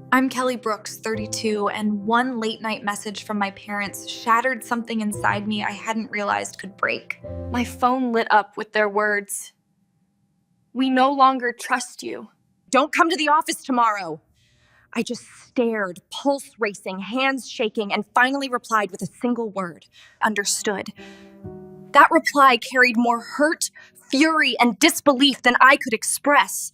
I'm Kelly Brooks, 32, and one late night message from my parents shattered something inside me I hadn't realized could break. My phone lit up with their words. We no longer trust you. Don't come to the office tomorrow. I just stared, pulse racing, hands shaking, and finally replied with a single word: understood. That reply carried more hurt, fury, and disbelief than I could express.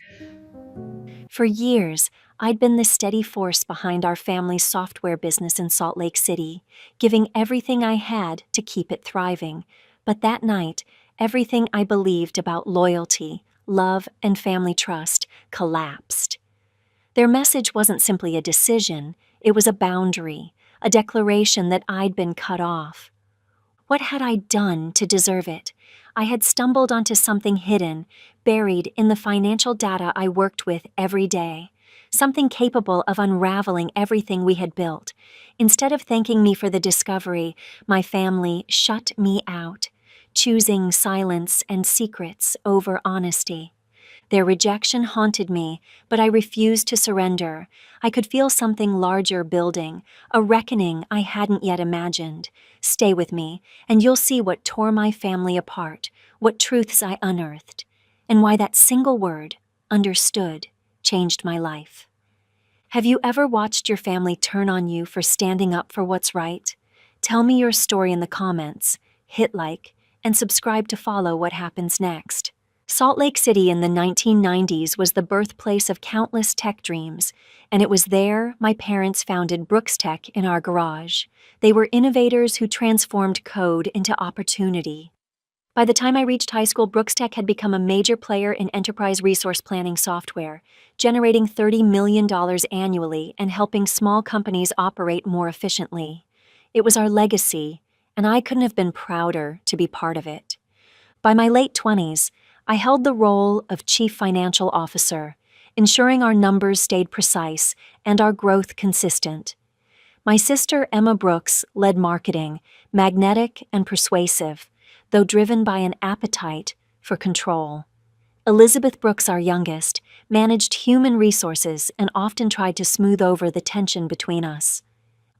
For years, I'd been the steady force behind our family's software business in Salt Lake City, giving everything I had to keep it thriving. But that night, everything I believed about loyalty, love, and family trust collapsed. Their message wasn't simply a decision, it was a boundary, a declaration that I'd been cut off. What had I done to deserve it? I had stumbled onto something hidden, buried in the financial data I worked with every day, something capable of unraveling everything we had built. Instead of thanking me for the discovery, my family shut me out, choosing silence and secrets over honesty. Their rejection haunted me, but I refused to surrender. I could feel something larger building, a reckoning I hadn't yet imagined. Stay with me, and you'll see what tore my family apart, what truths I unearthed, and why that single word, understood, changed my life. Have you ever watched your family turn on you for standing up for what's right? Tell me your story in the comments, hit like, and subscribe to follow what happens next. Salt Lake City in the 1990s was the birthplace of countless tech dreams, and it was there my parents founded Brooks Tech in our garage. They were innovators who transformed code into opportunity. By the time I reached high school, Brooks Tech had become a major player in enterprise resource planning software, generating $30 million annually and helping small companies operate more efficiently. It was our legacy, and I couldn't have been prouder to be part of it. By my late 20s, I held the role of Chief Financial Officer, ensuring our numbers stayed precise and our growth consistent. My sister Emma Brooks led marketing, magnetic and persuasive, though driven by an appetite for control. Elizabeth Brooks, our youngest, managed human resources and often tried to smooth over the tension between us.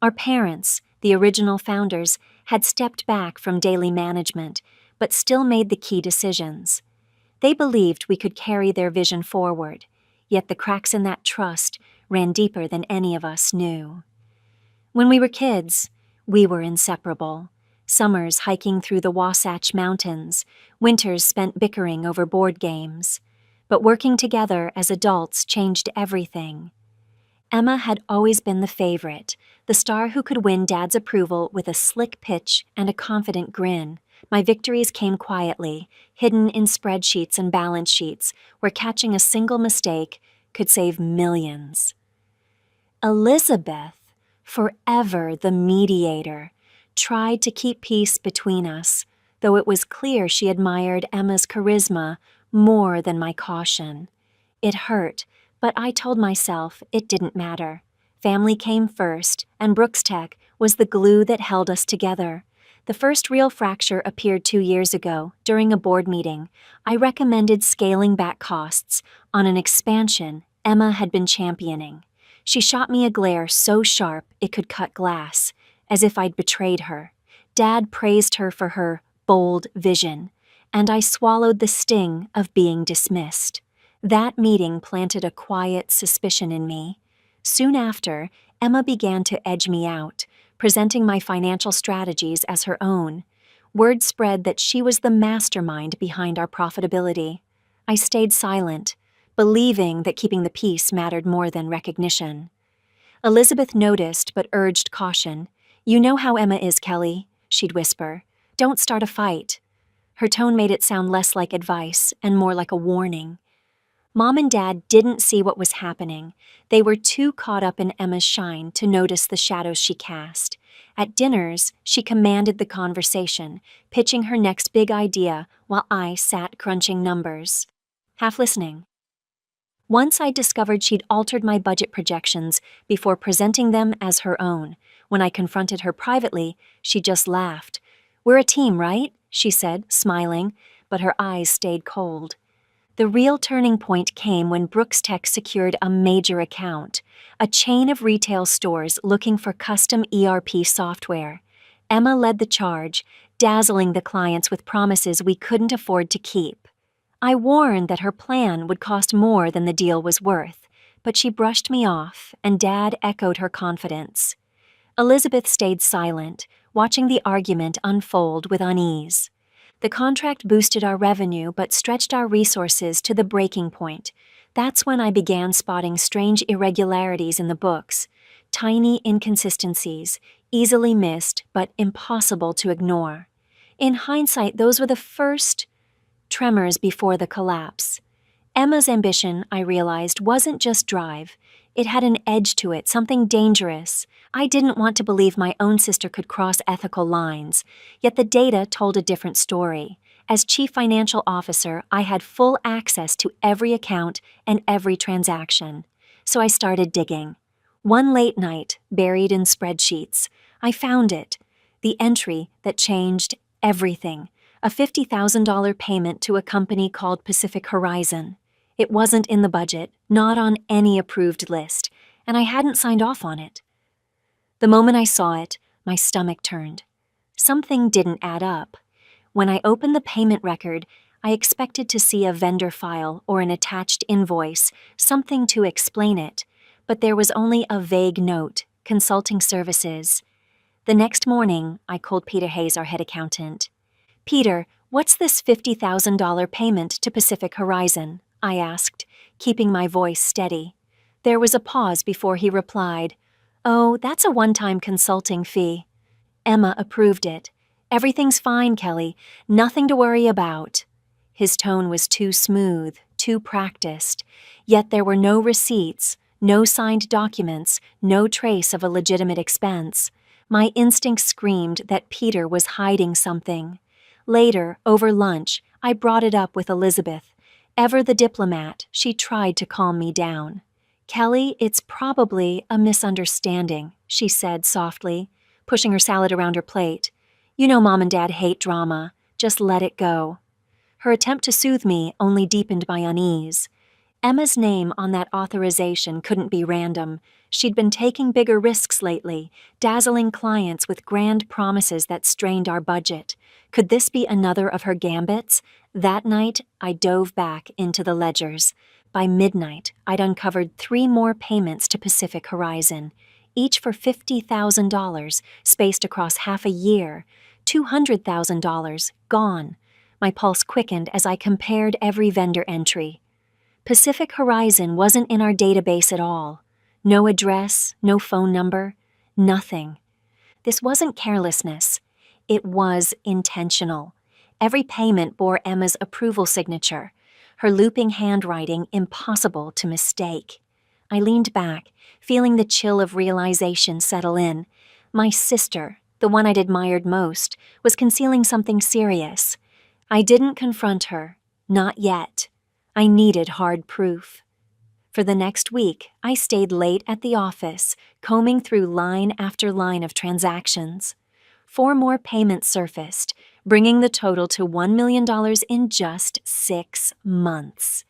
Our parents, the original founders, had stepped back from daily management, but still made the key decisions. They believed we could carry their vision forward, yet the cracks in that trust ran deeper than any of us knew. When we were kids, we were inseparable. Summers hiking through the Wasatch Mountains, winters spent bickering over board games. But working together as adults changed everything. Emma had always been the favorite, the star who could win Dad's approval with a slick pitch and a confident grin. My victories came quietly, hidden in spreadsheets and balance sheets, where catching a single mistake could save millions. Elizabeth, forever the mediator, tried to keep peace between us, though it was clear she admired Emma's charisma more than my caution. It hurt, but I told myself it didn't matter. Family came first, and Brooks Tech was the glue that held us together. The first real fracture appeared 2 years ago, during a board meeting. I recommended scaling back costs on an expansion Emma had been championing. She shot me a glare so sharp it could cut glass, as if I'd betrayed her. Dad praised her for her bold vision, and I swallowed the sting of being dismissed. That meeting planted a quiet suspicion in me. Soon after, Emma began to edge me out, presenting my financial strategies as her own. Word spread that she was the mastermind behind our profitability. I stayed silent, believing that keeping the peace mattered more than recognition. Elizabeth noticed but urged caution. "You know how Emma is, Kelly," she'd whisper. "Don't start a fight." Her tone made it sound less like advice and more like a warning. Mom and Dad didn't see what was happening. They were too caught up in Emma's shine to notice the shadows she cast. At dinners, she commanded the conversation, pitching her next big idea while I sat crunching numbers, half listening. Once I discovered she'd altered my budget projections before presenting them as her own. When I confronted her privately, she just laughed. "We're a team, right?" she said, smiling, but her eyes stayed cold. The real turning point came when Brooks Tech secured a major account, a chain of retail stores looking for custom ERP software. Emma led the charge, dazzling the clients with promises we couldn't afford to keep. I warned that her plan would cost more than the deal was worth, but she brushed me off, and Dad echoed her confidence. Elizabeth stayed silent, watching the argument unfold with unease. The contract boosted our revenue but stretched our resources to the breaking point. That's when I began spotting strange irregularities in the books, tiny inconsistencies, easily missed but impossible to ignore. In hindsight, those were the first tremors before the collapse. Emma's ambition, I realized, wasn't just drive. It had an edge to it, something dangerous. I didn't want to believe my own sister could cross ethical lines, yet the data told a different story. As chief financial officer, I had full access to every account and every transaction. So I started digging. One late night, buried in spreadsheets, I found it. The entry that changed everything. A $50,000 payment to a company called Pacific Horizon. It wasn't in the budget, not on any approved list, and I hadn't signed off on it. The moment I saw it, my stomach turned. Something didn't add up. When I opened the payment record, I expected to see a vendor file or an attached invoice, something to explain it, but there was only a vague note, consulting services. The next morning, I called Peter Hayes, our head accountant. "Peter, what's this $50,000 payment to Pacific Horizon?" I asked, keeping my voice steady. There was a pause before he replied, "Oh, that's a one-time consulting fee." Emma approved it. "Everything's fine, Kelly. Nothing to worry about." His tone was too smooth, too practiced, yet there were no receipts, no signed documents, no trace of a legitimate expense. My instinct screamed that Peter was hiding something. Later, over lunch, I brought it up with Elizabeth. Ever the diplomat, she tried to calm me down. "Kelly, it's probably a misunderstanding," she said softly, pushing her salad around her plate. "You know Mom and Dad hate drama. Just let it go." Her attempt to soothe me only deepened my unease. Emma's name on that authorization couldn't be random. She'd been taking bigger risks lately, dazzling clients with grand promises that strained our budget. Could this be another of her gambits? That night, I dove back into the ledgers. By midnight, I'd uncovered 3 more payments to Pacific Horizon, each for $50,000, spaced across half a year. $200,000 gone. My pulse quickened as I compared every vendor entry. Pacific Horizon wasn't in our database at all. No address, no phone number, nothing. This wasn't carelessness. It was intentional. Every payment bore Emma's approval signature, her looping handwriting impossible to mistake. I leaned back, feeling the chill of realization settle in. My sister, the one I'd admired most, was concealing something serious. I didn't confront her. Not yet. I needed hard proof. For the next week, I stayed late at the office, combing through line after line of transactions. 4 more payments surfaced, bringing the total to $1 million in just 6 months.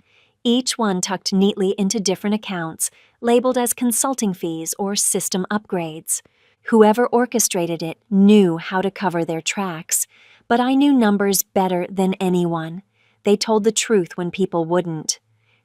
Each one tucked neatly into different accounts, labeled as consulting fees or system upgrades. Whoever orchestrated it knew how to cover their tracks, but I knew numbers better than anyone. They told the truth when people wouldn't.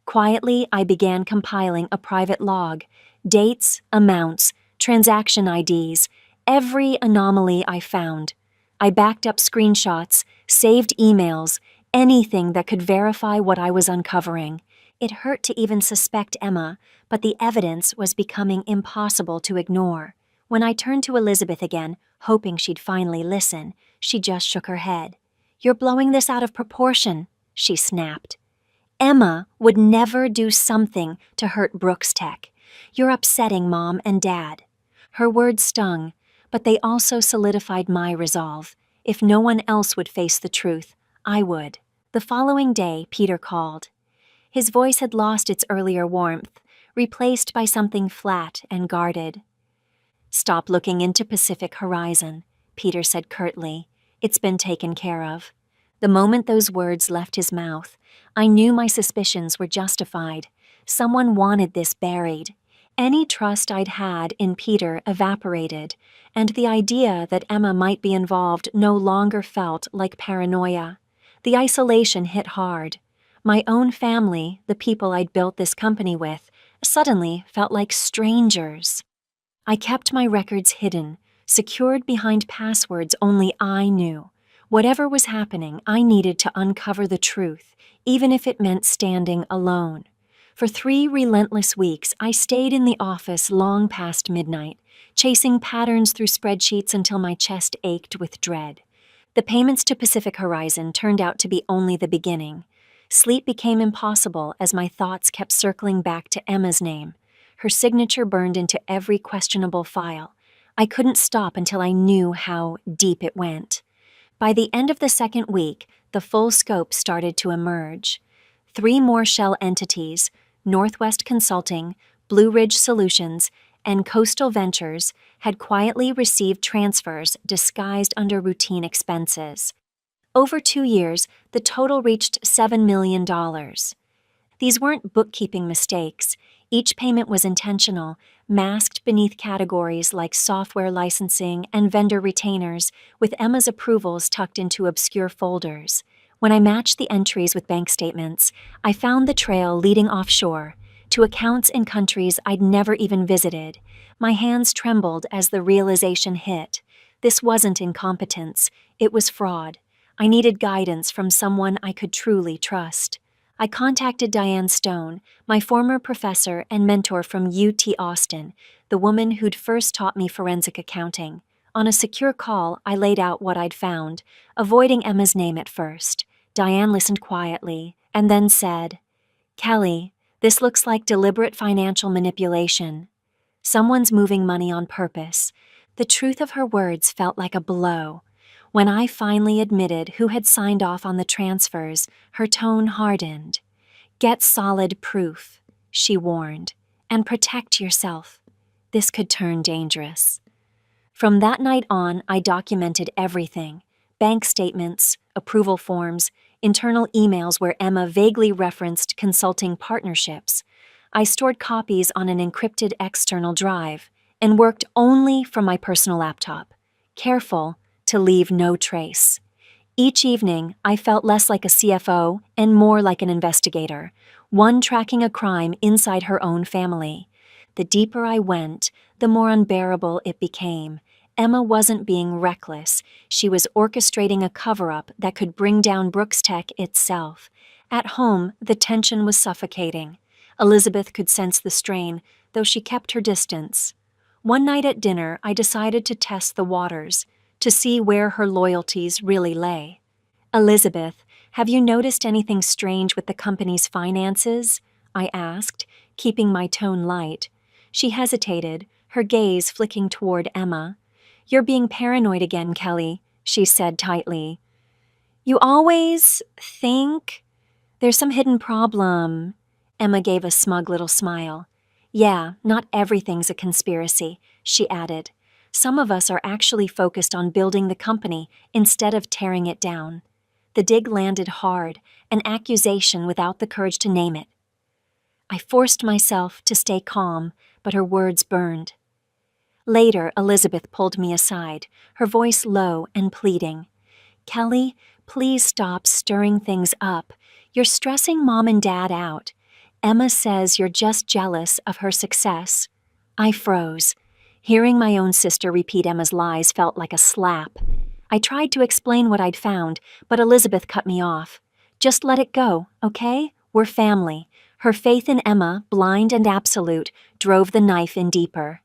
Quietly, I began compiling a private log. Dates, amounts, transaction IDs, every anomaly I found. I backed up screenshots, saved emails, anything that could verify what I was uncovering. It hurt to even suspect Emma, but the evidence was becoming impossible to ignore. When I turned to Elizabeth again, hoping she'd finally listen, she just shook her head. "You're blowing this out of proportion," she snapped. "Emma would never do something to hurt Brooks Tech. You're upsetting Mom and Dad." Her words stung, but they also solidified my resolve. If no one else would face the truth, I would. The following day, Peter called. His voice had lost its earlier warmth, replaced by something flat and guarded. "Stop looking into Pacific Horizon," Peter said curtly. "It's been taken care of." The moment those words left his mouth, I knew my suspicions were justified. Someone wanted this buried. Any trust I'd had in Peter evaporated, and the idea that Emma might be involved no longer felt like paranoia. The isolation hit hard. My own family, the people I'd built this company with, suddenly felt like strangers. I kept my records hidden, secured behind passwords only I knew. Whatever was happening, I needed to uncover the truth, even if it meant standing alone. For 3 relentless weeks, I stayed in the office long past midnight, chasing patterns through spreadsheets until my chest ached with dread. The payments to Pacific Horizon turned out to be only the beginning. Sleep became impossible as my thoughts kept circling back to Emma's name. Her signature burned into every questionable file. I couldn't stop until I knew how deep it went. By the end of the second week, the full scope started to emerge. 3 more shell entities, Northwest Consulting, Blue Ridge Solutions, and Coastal Ventures, had quietly received transfers disguised under routine expenses. Over 2 years, the total reached $7 million. These weren't bookkeeping mistakes. Each payment was intentional, masked beneath categories like software licensing and vendor retainers, with Emma's approvals tucked into obscure folders. When I matched the entries with bank statements, I found the trail leading offshore, to accounts in countries I'd never even visited. My hands trembled as the realization hit. This wasn't incompetence, it was fraud. I needed guidance from someone I could truly trust. I contacted Diane Stone, my former professor and mentor from UT Austin, the woman who'd first taught me forensic accounting. On a secure call, I laid out what I'd found, avoiding Emma's name at first. Diane listened quietly, and then said, "Kelly, this looks like deliberate financial manipulation. Someone's moving money on purpose." The truth of her words felt like a blow. When I finally admitted who had signed off on the transfers, her tone hardened. "Get solid proof," she warned, "and protect yourself. This could turn dangerous." From that night on, I documented everything: bank statements, approval forms, internal emails where Emma vaguely referenced consulting partnerships. I stored copies on an encrypted external drive and worked only from my personal laptop, careful to leave no trace. Each evening, I felt less like a CFO and more like an investigator, one tracking a crime inside her own family. The deeper I went, the more unbearable it became. Emma wasn't being reckless. She was orchestrating a cover-up that could bring down Brooks Tech itself. At home, the tension was suffocating. Elizabeth could sense the strain, though she kept her distance. One night at dinner, I decided to test the waters, to see where her loyalties really lay. "Elizabeth, have you noticed anything strange with the company's finances?" I asked, keeping my tone light. She hesitated, her gaze flicking toward Emma. "You're being paranoid again, Kelly," she said tightly. "You always think there's some hidden problem." Emma gave a smug little smile. "Yeah, not everything's a conspiracy," she added. "Some of us are actually focused on building the company instead of tearing it down." The dig landed hard, an accusation without the courage to name it. I forced myself to stay calm, but her words burned. Later, Elizabeth pulled me aside, her voice low and pleading. "Kelly, please stop stirring things up. You're stressing Mom and Dad out. Emma says you're just jealous of her success." I froze. Hearing my own sister repeat Emma's lies felt like a slap. I tried to explain what I'd found, but Elizabeth cut me off. "Just let it go, okay? We're family." Her faith in Emma, blind and absolute, drove the knife in deeper.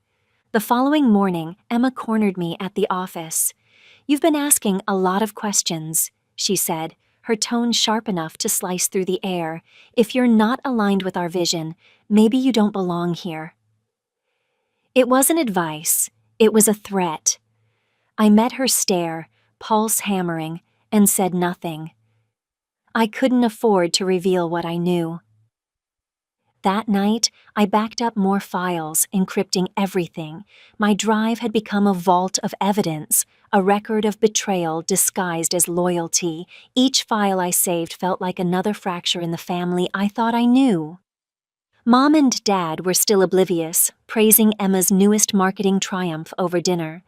The following morning, Emma cornered me at the office. "You've been asking a lot of questions," she said, her tone sharp enough to slice through the air. "If you're not aligned with our vision, maybe you don't belong here." It wasn't advice, it was a threat. I met her stare, pulse hammering, and said nothing. I couldn't afford to reveal what I knew. That night, I backed up more files, encrypting everything. My drive had become a vault of evidence, a record of betrayal disguised as loyalty. Each file I saved felt like another fracture in the family I thought I knew. Mom and Dad were still oblivious, praising Emma's newest marketing triumph over dinner.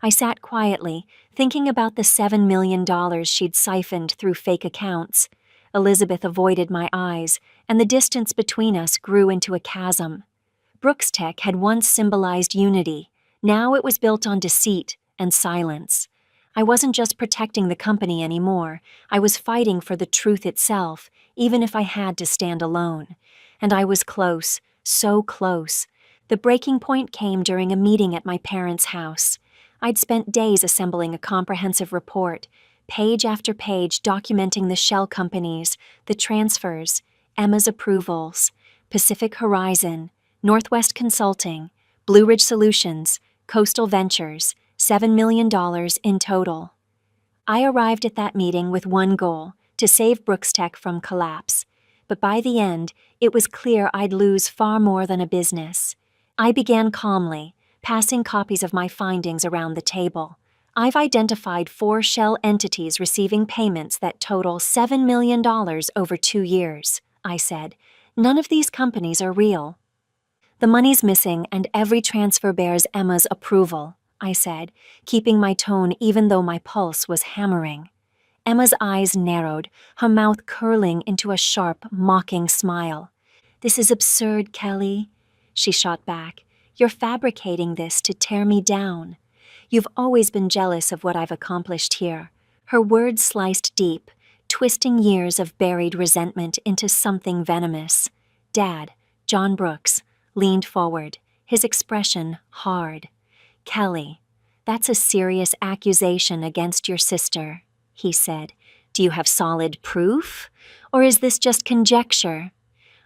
I sat quietly, thinking about the $7 million she'd siphoned through fake accounts. Elizabeth avoided my eyes, and the distance between us grew into a chasm. Brooks Tech had once symbolized unity. Now it was built on deceit and silence. I wasn't just protecting the company anymore. I was fighting for the truth itself, even if I had to stand alone. And I was close, so close. The breaking point came during a meeting at my parents' house. I'd spent days assembling a comprehensive report, page after page documenting the shell companies, the transfers, Emma's approvals, Pacific Horizon, Northwest Consulting, Blue Ridge Solutions, Coastal Ventures, $7 million in total. I arrived at that meeting with one goal, to save Brooks Tech from collapse. But by the end, it was clear I'd lose far more than a business. I began calmly, passing copies of my findings around the table. I've identified 4 shell entities receiving payments that total $7 million over 2 years, I said. None of these companies are real. The money's missing and every transfer bears Emma's approval, I said, keeping my tone even though my pulse was hammering. Emma's eyes narrowed, her mouth curling into a sharp, mocking smile. "This is absurd, Kelly," she shot back. "You're fabricating this to tear me down. You've always been jealous of what I've accomplished here." Her words sliced deep, twisting years of buried resentment into something venomous. Dad, John Brooks, leaned forward, his expression hard. "Kelly, that's a serious accusation against your sister," he said. "Do you have solid proof? Or is this just conjecture?"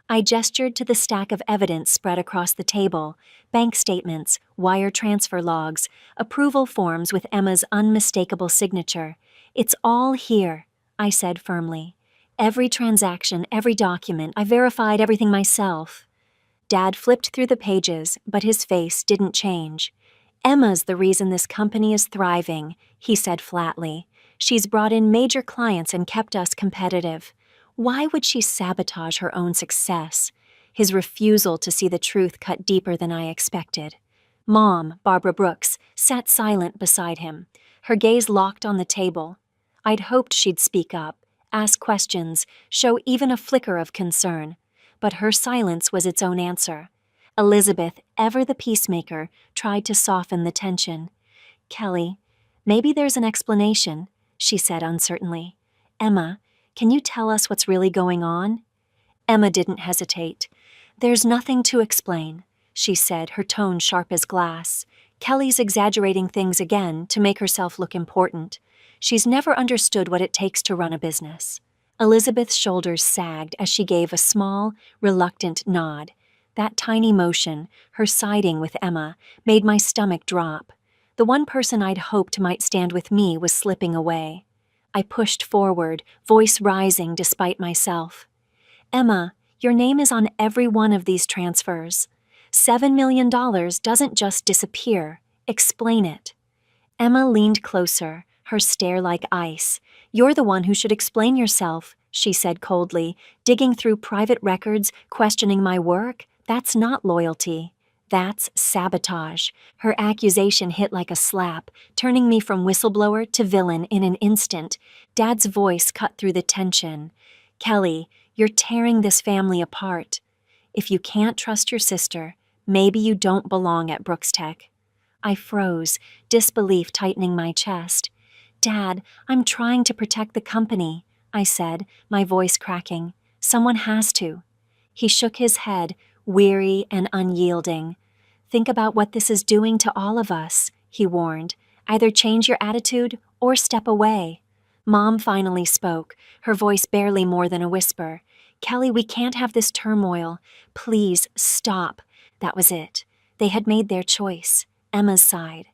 I gestured to the stack of evidence spread across the table: bank statements, wire transfer logs, approval forms with Emma's unmistakable signature. "It's all here," I said firmly. "Every transaction, every document, I verified everything myself." Dad flipped through the pages, but his face didn't change. "Emma's the reason this company is thriving," he said flatly. "She's brought in major clients and kept us competitive. Why would she sabotage her own success?" His refusal to see the truth cut deeper than I expected. Mom, Barbara Brooks, sat silent beside him, her gaze locked on the table. I'd hoped she'd speak up, ask questions, show even a flicker of concern. But her silence was its own answer. Elizabeth, ever the peacemaker, tried to soften the tension. "Kelly, maybe there's an explanation," she said uncertainly. "Emma, can you tell us what's really going on?" Emma didn't hesitate. "There's nothing to explain," she said, her tone sharp as glass. "Kelly's exaggerating things again to make herself look important. She's never understood what it takes to run a business." Elizabeth's shoulders sagged as she gave a small, reluctant nod. That tiny motion, her siding with Emma, made my stomach drop. The one person I'd hoped might stand with me was slipping away. I pushed forward, voice rising despite myself. "Emma, your name is on every one of these transfers. $7 million doesn't just disappear. Explain it." Emma leaned closer, her stare like ice. "You're the one who should explain yourself," she said coldly. "Digging through private records, questioning my work, that's not loyalty. That's sabotage." Her accusation hit like a slap, turning me from whistleblower to villain in an instant. Dad's voice cut through the tension. "Kelly, you're tearing this family apart. If you can't trust your sister, maybe you don't belong at Brooks Tech." I froze, disbelief tightening my chest. "Dad, I'm trying to protect the company," I said, my voice cracking. "Someone has to." He shook his head, weary and unyielding. "Think about what this is doing to all of us," he warned. "Either change your attitude or step away." Mom finally spoke, her voice barely more than a whisper. "Kelly, we can't have this turmoil. Please, stop." That was it. They had made their choice. Emma's side.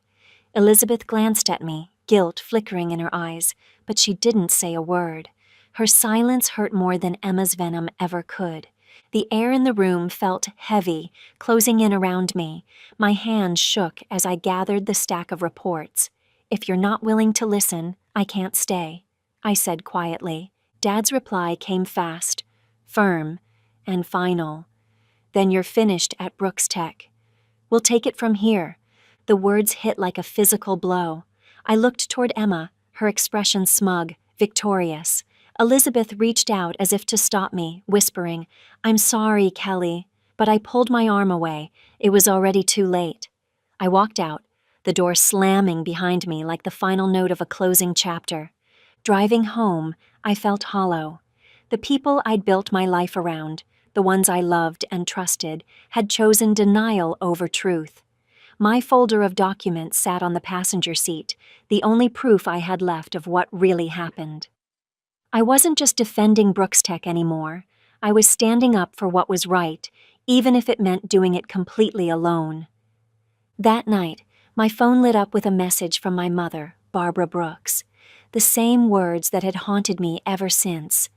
Elizabeth glanced at me, guilt flickering in her eyes, but she didn't say a word. Her silence hurt more than Emma's venom ever could. The air in the room felt heavy, closing in around me. My hands shook as I gathered the stack of reports. "If you're not willing to listen, I can't stay," I said quietly. Dad's reply came fast, firm, and final. "Then you're finished at Brooks Tech. We'll take it from here." The words hit like a physical blow. I looked toward Emma, her expression smug, victorious. Elizabeth reached out as if to stop me, whispering, "I'm sorry, Kelly," but I pulled my arm away. It was already too late. I walked out, the door slamming behind me like the final note of a closing chapter. Driving home, I felt hollow. The people I'd built my life around, the ones I loved and trusted, had chosen denial over truth. My folder of documents sat on the passenger seat, the only proof I had left of what really happened. I wasn't just defending Brooks Tech anymore. I was standing up for what was right, even if it meant doing it completely alone. That night, my phone lit up with a message from my mother, Barbara Brooks. The same words that had haunted me ever since.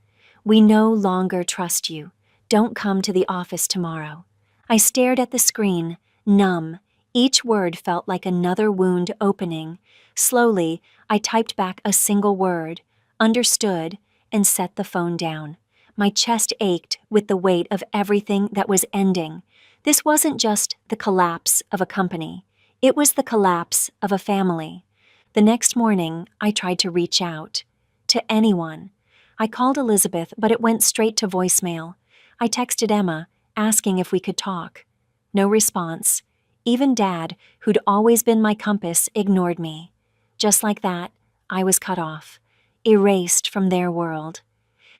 "We no longer trust you. Don't come to the office tomorrow." I stared at the screen, numb. Each word felt like another wound opening. Slowly, I typed back a single word, understood, and set the phone down. My chest ached with the weight of everything that was ending. This wasn't just the collapse of a company. It was the collapse of a family. The next morning, I tried to reach out. To anyone. I called Elizabeth, but it went straight to voicemail. I texted Emma, asking if we could talk. No response. Even Dad, who'd always been my compass, ignored me. Just like that, I was cut off, erased from their world.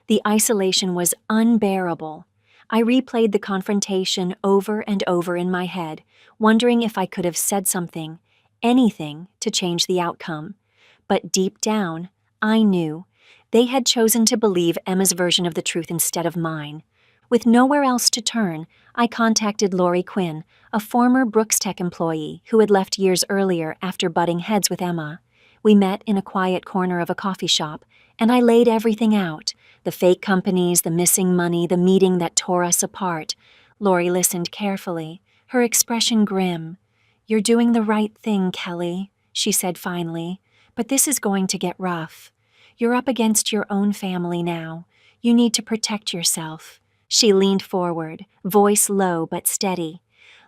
The isolation was unbearable. I replayed the confrontation over and over in my head, wondering if I could have said something, anything, to change the outcome. But deep down, I knew. They had chosen to believe Emma's version of the truth instead of mine. With nowhere else to turn, I contacted Lori Quinn, a former Brooks Tech employee who had left years earlier after butting heads with Emma. We met in a quiet corner of a coffee shop, and I laid everything out. The fake companies, the missing money, the meeting that tore us apart. Lori listened carefully, her expression grim. "You're doing the right thing, Kelly," she said finally, "but this is going to get rough. You're up against your own family now. You need to protect yourself." She leaned forward, voice low but steady.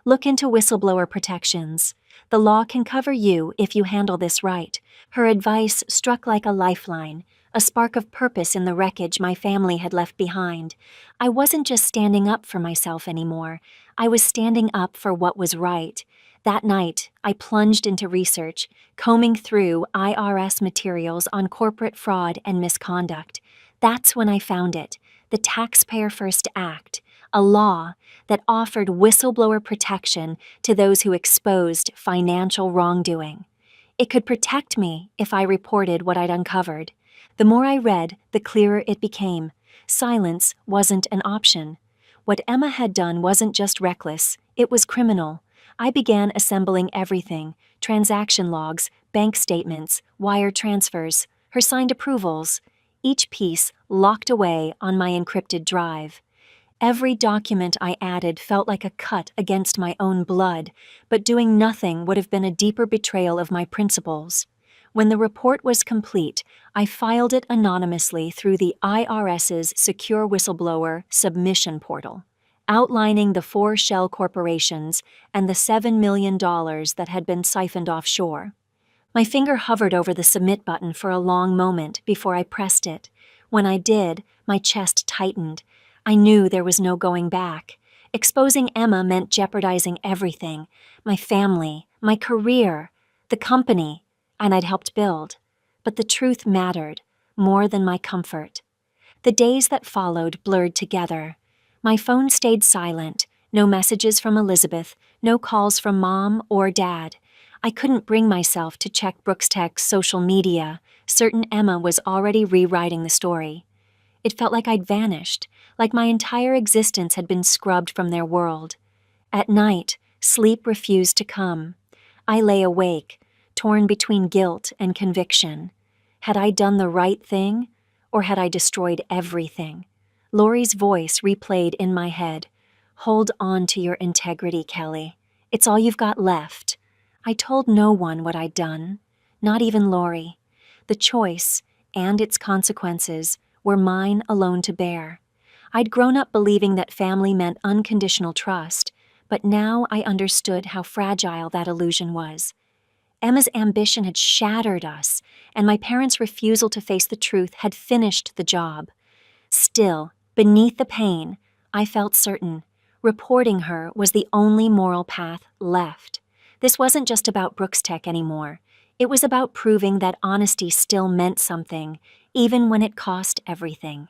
"Look into whistleblower protections. The law can cover you if you handle this right." Her advice struck like a lifeline, a spark of purpose in the wreckage my family had left behind. I wasn't just standing up for myself anymore. I was standing up for what was right. That night, I plunged into research, combing through IRS materials on corporate fraud and misconduct. That's when I found it. The Taxpayer First Act, a law that offered whistleblower protection to those who exposed financial wrongdoing. It could protect me if I reported what I'd uncovered. The more I read, the clearer it became. Silence wasn't an option. What Emma had done wasn't just reckless, it was criminal. I began assembling everything: transaction logs, bank statements, wire transfers, her signed approvals, each piece locked away on my encrypted drive. Every document I added felt like a cut against my own blood, but doing nothing would have been a deeper betrayal of my principles. When the report was complete, I filed it anonymously through the IRS's secure whistleblower submission portal, outlining the 4 shell corporations and the $7 million that had been siphoned offshore. My finger hovered over the submit button for a long moment before I pressed it. When I did, my chest tightened. I knew there was no going back. Exposing Emma meant jeopardizing everything: my family, my career, the company, and I'd helped build. But the truth mattered, more than my comfort. The days that followed blurred together. My phone stayed silent, no messages from Elizabeth, no calls from Mom or Dad. I couldn't bring myself to check Brooks Tech's social media, certain Emma was already rewriting the story. It felt like I'd vanished, like my entire existence had been scrubbed from their world. At night, sleep refused to come. I lay awake, torn between guilt and conviction. Had I done the right thing, or had I destroyed everything? Lori's voice replayed in my head. Hold on to your integrity, Kelly. It's all you've got left. I told no one what I'd done, not even Lori. The choice, and its consequences, were mine alone to bear. I'd grown up believing that family meant unconditional trust, but now I understood how fragile that illusion was. Emma's ambition had shattered us, and my parents' refusal to face the truth had finished the job. Still, beneath the pain, I felt certain. Reporting her was the only moral path left. This wasn't just about Brooks Tech anymore. It was about proving that honesty still meant something, even when it cost everything.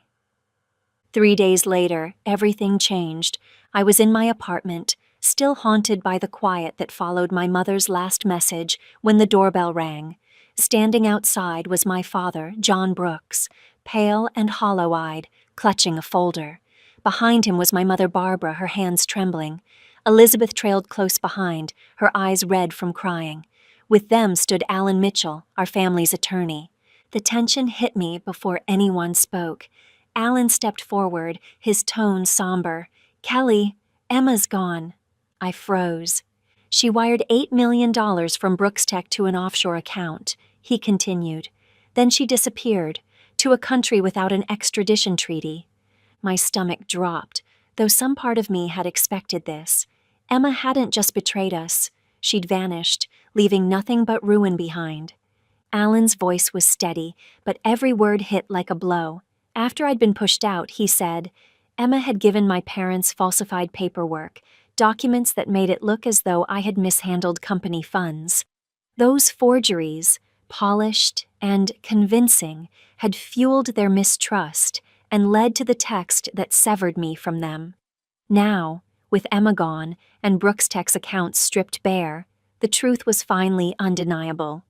3 days later, everything changed. I was in my apartment, still haunted by the quiet that followed my mother's last message when the doorbell rang. Standing outside was my father, John Brooks, pale and hollow-eyed, clutching a folder. Behind him was my mother Barbara, her hands trembling. Elizabeth trailed close behind, her eyes red from crying. With them stood Alan Mitchell, our family's attorney. The tension hit me before anyone spoke. Alan stepped forward, his tone somber. "Kelly, Emma's gone." I froze. "She wired $8 million from Brooks Tech to an offshore account," he continued. "Then she disappeared, to a country without an extradition treaty." My stomach dropped, though some part of me had expected this. Emma hadn't just betrayed us. She'd vanished, leaving nothing but ruin behind. Alan's voice was steady, but every word hit like a blow. After I'd been pushed out, he said, "Emma had given my parents falsified paperwork, documents that made it look as though I had mishandled company funds. Those forgeries, polished and convincing, had fueled their mistrust and led to the text that severed me from them. Now, with Emma gone and Brooks Tech's accounts stripped bare, the truth was finally undeniable."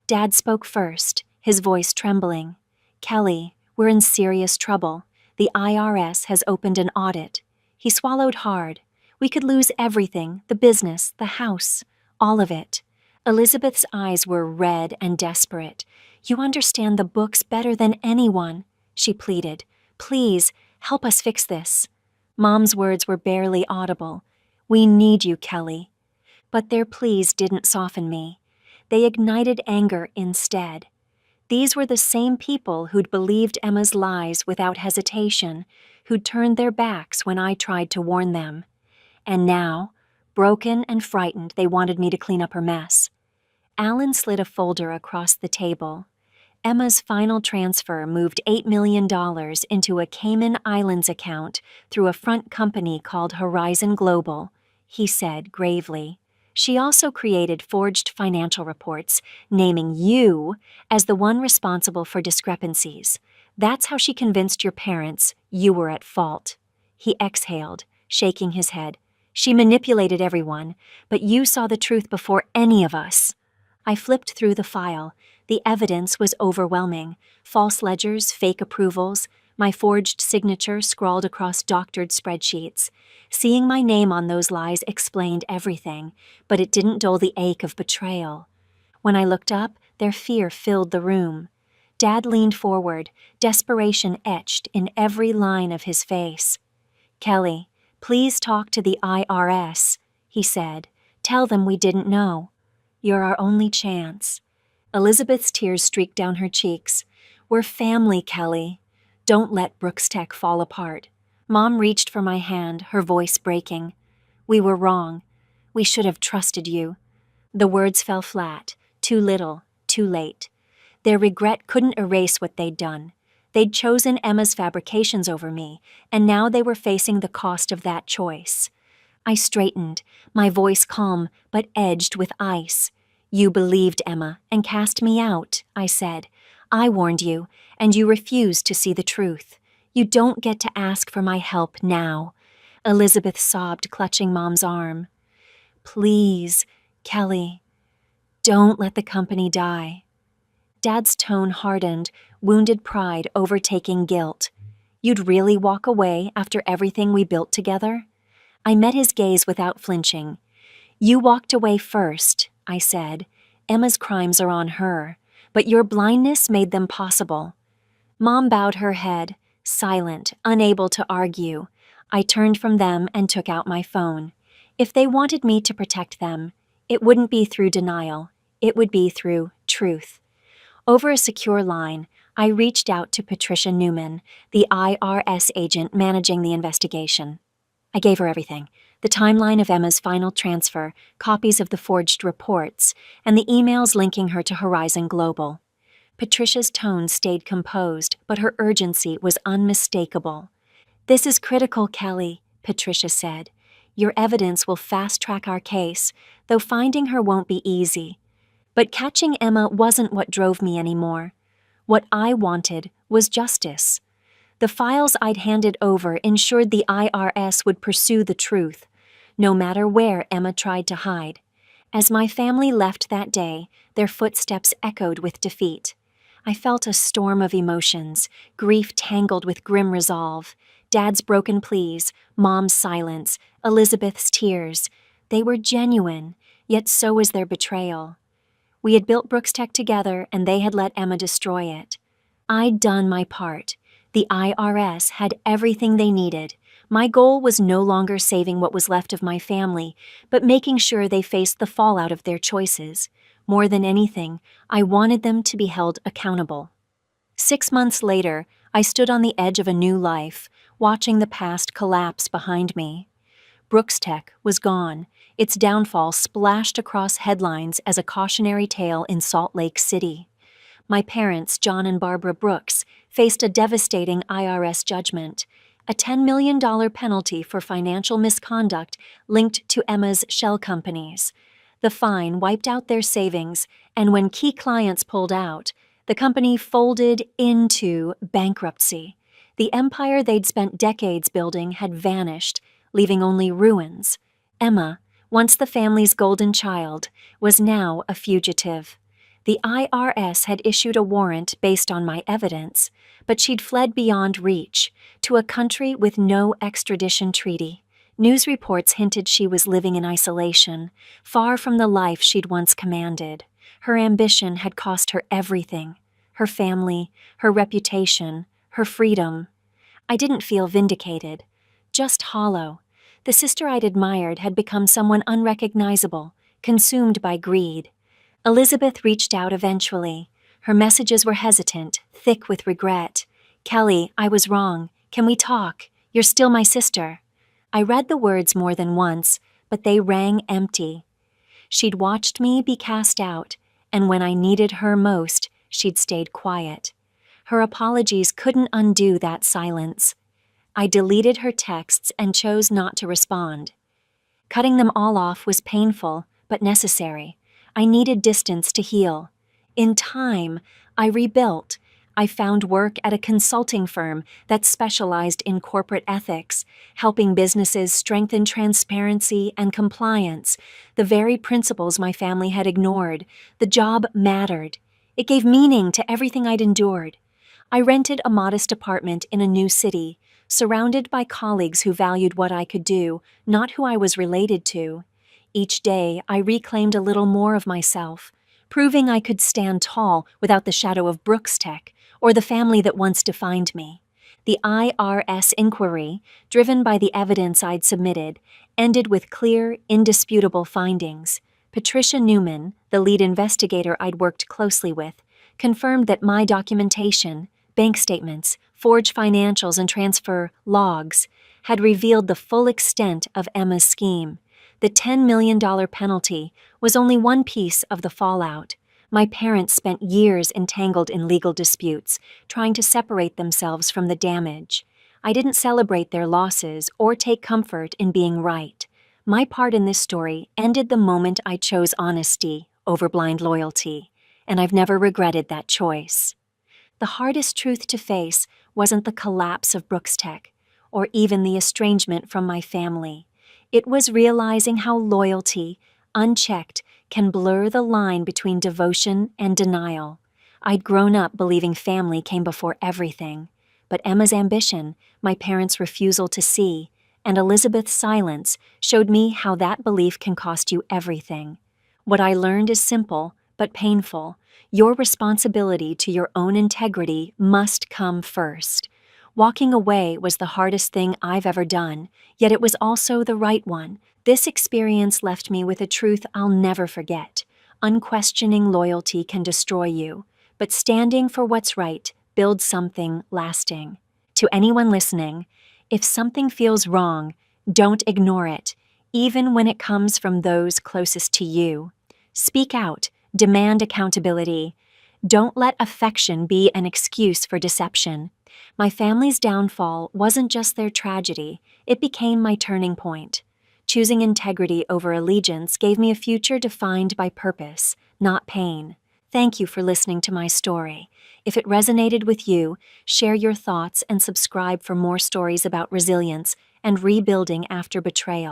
Dad spoke first, his voice trembling. "Kelly, we're in serious trouble. The IRS has opened an audit." He swallowed hard. "We could lose everything, the business, the house, all of it." Elizabeth's eyes were red and desperate. "You understand the books better than anyone," she pleaded. "Please, help us fix this." Mom's words were barely audible. "We need you, Kelly." But their pleas didn't soften me. They ignited anger instead. These were the same people who'd believed Emma's lies without hesitation, who'd turned their backs when I tried to warn them. And now, broken and frightened, they wanted me to clean up her mess. Alan slid a folder across the table. Emma's final transfer moved $8 million into a Cayman Islands account through a front company called Horizon Global, he said gravely. She also created forged financial reports, naming you as the one responsible for discrepancies. That's how she convinced your parents you were at fault. He exhaled, shaking his head. "She manipulated everyone, but you saw the truth before any of us." I flipped through the file. The evidence was overwhelming. False ledgers, fake approvals, my forged signature scrawled across doctored spreadsheets. Seeing my name on those lies explained everything, but it didn't dull the ache of betrayal. When I looked up, their fear filled the room. Dad leaned forward, desperation etched in every line of his face. "Kelly, please talk to the IRS," he said. "Tell them we didn't know. You're our only chance." Elizabeth's tears streaked down her cheeks. "We're family, Kelly. Don't let Brooks Tech fall apart." Mom reached for my hand, her voice breaking. "We were wrong. We should have trusted you." The words fell flat, too little, too late. Their regret couldn't erase what they'd done. They'd chosen Emma's fabrications over me, and now they were facing the cost of that choice. I straightened, my voice calm but edged with ice. "You believed Emma and cast me out," I said. "I warned you, and you refused to see the truth. You don't get to ask for my help now." Elizabeth sobbed, clutching Mom's arm. "Please, Kelly, don't let the company die." Dad's tone hardened, wounded pride overtaking guilt. "You'd really walk away after everything we built together?" I met his gaze without flinching. "You walked away first," I said. "Emma's crimes are on her, but your blindness made them possible." Mom bowed her head. silent, unable to argue. I turned from them and took out my phone. If they wanted me to protect them, it wouldn't be through denial, it would be through truth. Over a secure line, I reached out to Patricia Newman, the IRS agent managing the investigation. I gave her everything: the timeline of Emma's final transfer, copies of the forged reports, and the emails linking her to Horizon Global. Patricia's tone stayed composed, but her urgency was unmistakable. "This is critical, Kelly," Patricia said. "Your evidence will fast-track our case, though finding her won't be easy." But catching Emma wasn't what drove me anymore. What I wanted was justice. The files I'd handed over ensured the IRS would pursue the truth, no matter where Emma tried to hide. As my family left that day, their footsteps echoed with defeat. I felt a storm of emotions, grief tangled with grim resolve. Dad's broken pleas, Mom's silence, Elizabeth's tears. They were genuine, yet so was their betrayal. We had built Brooks Tech together, and they had let Emma destroy it. I'd done my part. The IRS had everything they needed. My goal was no longer saving what was left of my family, but making sure they faced the fallout of their choices. More than anything, I wanted them to be held accountable. 6 months later, I stood on the edge of a new life, watching the past collapse behind me. Brooks Tech was gone, its downfall splashed across headlines as a cautionary tale in Salt Lake City. My parents, John and Barbara Brooks, faced a devastating IRS judgment, a $10 million penalty for financial misconduct linked to Emma's shell companies. The fine wiped out their savings, and when key clients pulled out, the company folded into bankruptcy. The empire they'd spent decades building had vanished, leaving only ruins. Emma, once the family's golden child, was now a fugitive. The IRS had issued a warrant based on my evidence, but she'd fled beyond reach, to a country with no extradition treaty. News reports hinted she was living in isolation, far from the life she'd once commanded. Her ambition had cost her everything: her family, her reputation, her freedom. I didn't feel vindicated, just hollow. The sister I'd admired had become someone unrecognizable, consumed by greed. Elizabeth reached out eventually. Her messages were hesitant, thick with regret. "Kelly, I was wrong. Can we talk? You're still my sister." I read the words more than once, but they rang empty. She'd watched me be cast out, and when I needed her most, she'd stayed quiet. Her apologies couldn't undo that silence. I deleted her texts and chose not to respond. Cutting them all off was painful, but necessary. I needed distance to heal. In time, I rebuilt. I found work at a consulting firm that specialized in corporate ethics, helping businesses strengthen transparency and compliance, the very principles my family had ignored. The job mattered. It gave meaning to everything I'd endured. I rented a modest apartment in a new city, surrounded by colleagues who valued what I could do, not who I was related to. Each day, I reclaimed a little more of myself, proving I could stand tall without the shadow of Brooks Tech or the family that once defined me. The IRS inquiry, driven by the evidence I'd submitted, ended with clear, indisputable findings. Patricia Newman, the lead investigator I'd worked closely with, confirmed that my documentation, bank statements, forged financials, and transfer logs had revealed the full extent of Emma's scheme. The $10 million penalty was only one piece of the fallout. My parents spent years entangled in legal disputes, trying to separate themselves from the damage. I didn't celebrate their losses or take comfort in being right. My part in this story ended the moment I chose honesty over blind loyalty, and I've never regretted that choice. The hardest truth to face wasn't the collapse of Brooks Tech, or even the estrangement from my family. It was realizing how loyalty, unchecked, can blur the line between devotion and denial. I'd grown up believing family came before everything, but Emma's ambition, my parents' refusal to see, and Elizabeth's silence showed me how that belief can cost you everything. What I learned is simple, but painful. Your responsibility to your own integrity must come first. Walking away was the hardest thing I've ever done, yet it was also the right one. This experience left me with a truth I'll never forget. Unquestioning loyalty can destroy you, but standing for what's right builds something lasting. To anyone listening, if something feels wrong, don't ignore it, even when it comes from those closest to you. Speak out, demand accountability. Don't let affection be an excuse for deception. My family's downfall wasn't just their tragedy, it became my turning point. Choosing integrity over allegiance gave me a future defined by purpose, not pain. Thank you for listening to my story. If it resonated with you, share your thoughts and subscribe for more stories about resilience and rebuilding after betrayal.